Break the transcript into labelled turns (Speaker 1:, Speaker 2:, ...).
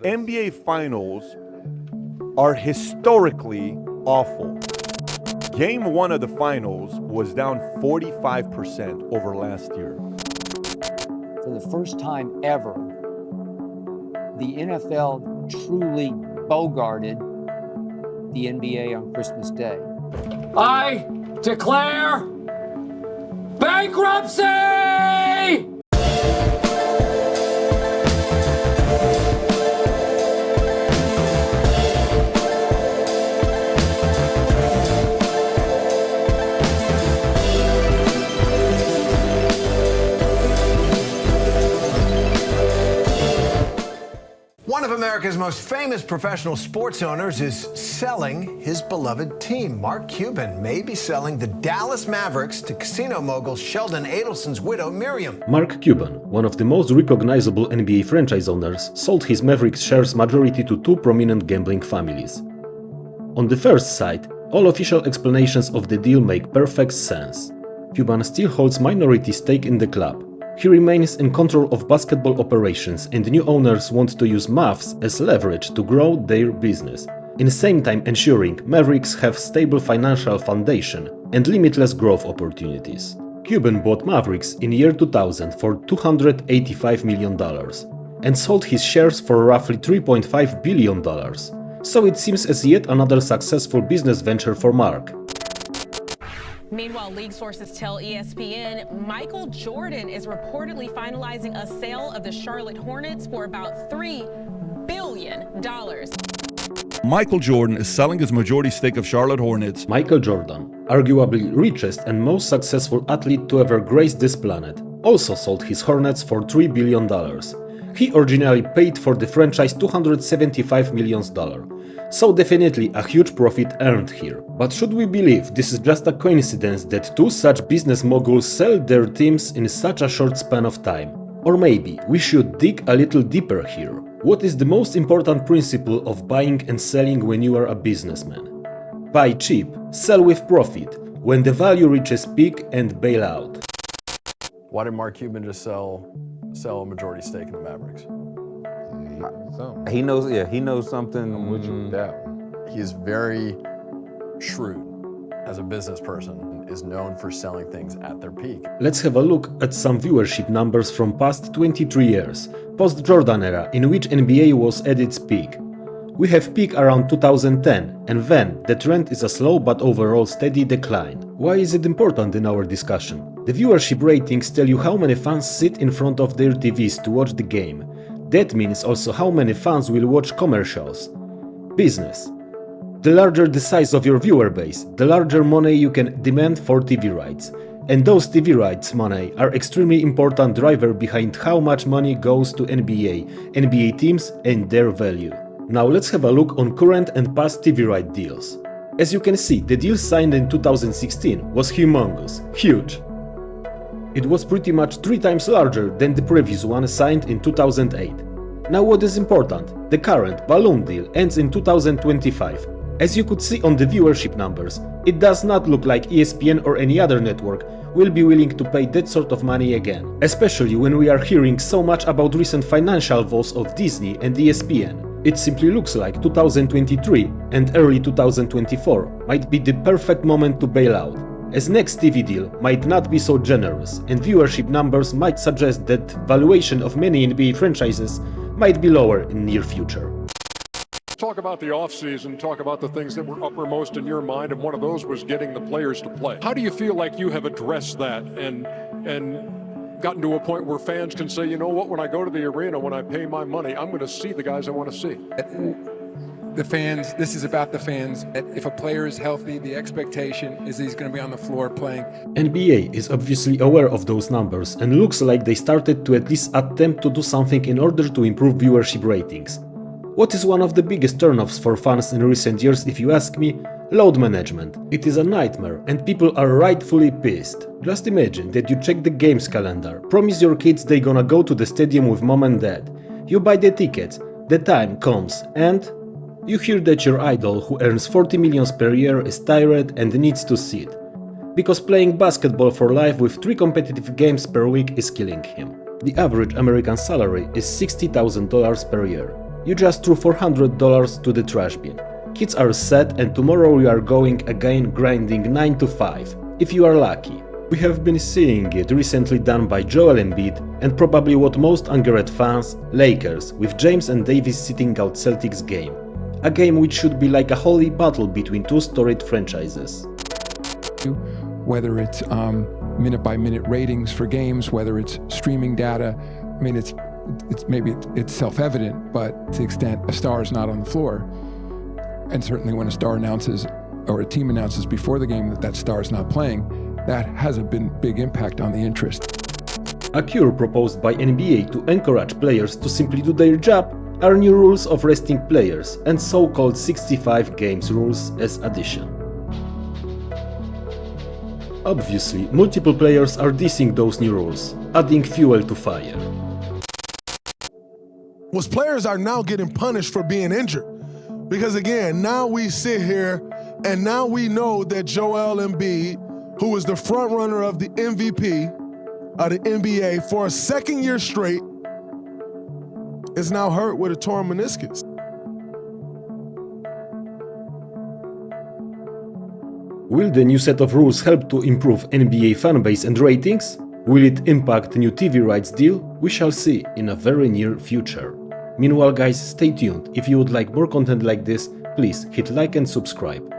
Speaker 1: NBA Finals are historically awful. Game 1 of the Finals was down 45% over last year.
Speaker 2: For the first time ever, the NFL truly bogarted the NBA on Christmas Day.
Speaker 3: I declare bankruptcy!
Speaker 4: One of America's most famous professional sports owners is selling his beloved team. Mark Cuban may be selling the Dallas Mavericks to casino mogul Sheldon Adelson's widow, Miriam.
Speaker 5: Mark Cuban, one of the most recognizable NBA franchise owners, sold his Mavericks shares majority to two prominent gambling families. On the first side, all official explanations of the deal make perfect sense. Cuban still holds minority stake in the club. He remains in control of basketball operations, and new owners want to use Mavs as leverage to grow their business, in the same time ensuring Mavericks have stable financial foundation and limitless growth opportunities. Cuban bought Mavericks in year 2000 for $285 million and sold his shares for roughly $3.5 billion, so it seems as yet another successful business venture for Mark.
Speaker 6: Meanwhile, league sources tell ESPN Michael Jordan is reportedly finalizing a sale of the Charlotte Hornets for about $3 billion.
Speaker 7: Michael Jordan is selling his majority stake of Charlotte Hornets.
Speaker 5: Michael Jordan, arguably richest and most successful athlete to ever grace this planet, also sold his Hornets for $3 billion. He originally paid for the franchise $275 million. So definitely a huge profit earned here. But should we believe this is just a coincidence that two such business moguls sell their teams in such a short span of time? Or maybe we should dig a little deeper here. What is the most important principle of buying and selling when you are a businessman? Buy cheap, sell with profit, when the value reaches peak, and bail out.
Speaker 8: Why did Mark Cuban just sell a majority stake in the Mavericks?
Speaker 9: He knows, he knows something.
Speaker 8: I'm with you with that one. He is very shrewd as a business person, is known for selling things at their peak.
Speaker 5: Let's have a look at some viewership numbers from past 23 years, post-Jordan era, in which NBA was at its peak. We have peak around 2010, and then the trend is a slow but overall steady decline. Why is it important in our discussion? The viewership ratings tell you how many fans sit in front of their TVs to watch the game. That means also how many fans will watch commercials. Business. The larger the size of your viewer base, the larger money you can demand for TV rights. And those TV rights money are extremely important driver behind how much money goes to NBA teams and their value. Now let's have a look on current and past TV right deals. As you can see, the deal signed in 2016 was humongous, huge. It was pretty much 3 times larger than the previous one signed in 2008. Now what is important, the current balloon deal ends in 2025. As you could see on the viewership numbers, it does not look like ESPN or any other network will be willing to pay that sort of money again, especially when we are hearing so much about recent financial woes of Disney and ESPN. It simply looks like 2023 and early 2024 might be the perfect moment to bail out, as next TV deal might not be so generous, and viewership numbers might suggest that valuation of many NBA franchises might be lower in near future.
Speaker 10: Talk about the offseason, talk about the things that were uppermost in your mind, and one of those was getting the players to play. How do you feel like you have addressed that and gotten to a point where fans can say, you know what, when I go to the arena, when I pay my money, I'm going to see the guys I want to see?
Speaker 11: The fans, this is about the fans. If a player is healthy, the expectation is he's going to be on the floor playing.
Speaker 5: NBA is obviously aware of those numbers and looks like they started to at least attempt to do something in order to improve viewership ratings. What is one of the biggest turnoffs for fans in recent years, if you ask me? Load management. It is a nightmare and people are rightfully pissed. Just imagine that you check the games calendar, promise your kids they gonna go to the stadium with mom and dad. You buy the tickets, the time comes and you hear that your idol, who earns 40 millions per year, is tired and needs to sit. Because playing basketball for life with 3 competitive games per week is killing him. The average American salary is $60,000 per year. You just threw $400 to the trash bin. Kids are set and tomorrow we are going again grinding 9 to 5, if you are lucky. We have been seeing it recently done by Joel Embiid and probably what most Ungered fans, Lakers, with James and Davis sitting out Celtics game. A game which should be like a holy battle between two storied franchises.
Speaker 11: Whether it's minute-by-minute ratings for games, whether it's streaming data, I mean, it's self-evident, but to the extent a star is not on the floor, and certainly when a star announces or a team announces before the game that star is not playing, that has a big impact on the interest.
Speaker 5: A cure proposed by NBA to encourage players to simply do their job are new rules of resting players and so-called 65 games rules as addition. Obviously, multiple players are dissing those new rules, adding fuel to fire.
Speaker 12: Was players are now getting punished for being injured. Because again, now we sit here and now we know that Joel Embiid, who is the front runner of the MVP of the NBA for a second year straight, is now hurt with a torn meniscus.
Speaker 5: Will the new set of rules help to improve NBA fanbase and ratings? Will it impact new TV rights deal? We shall see in a very near future. Meanwhile guys, stay tuned. If you would like more content like this, please hit like and subscribe.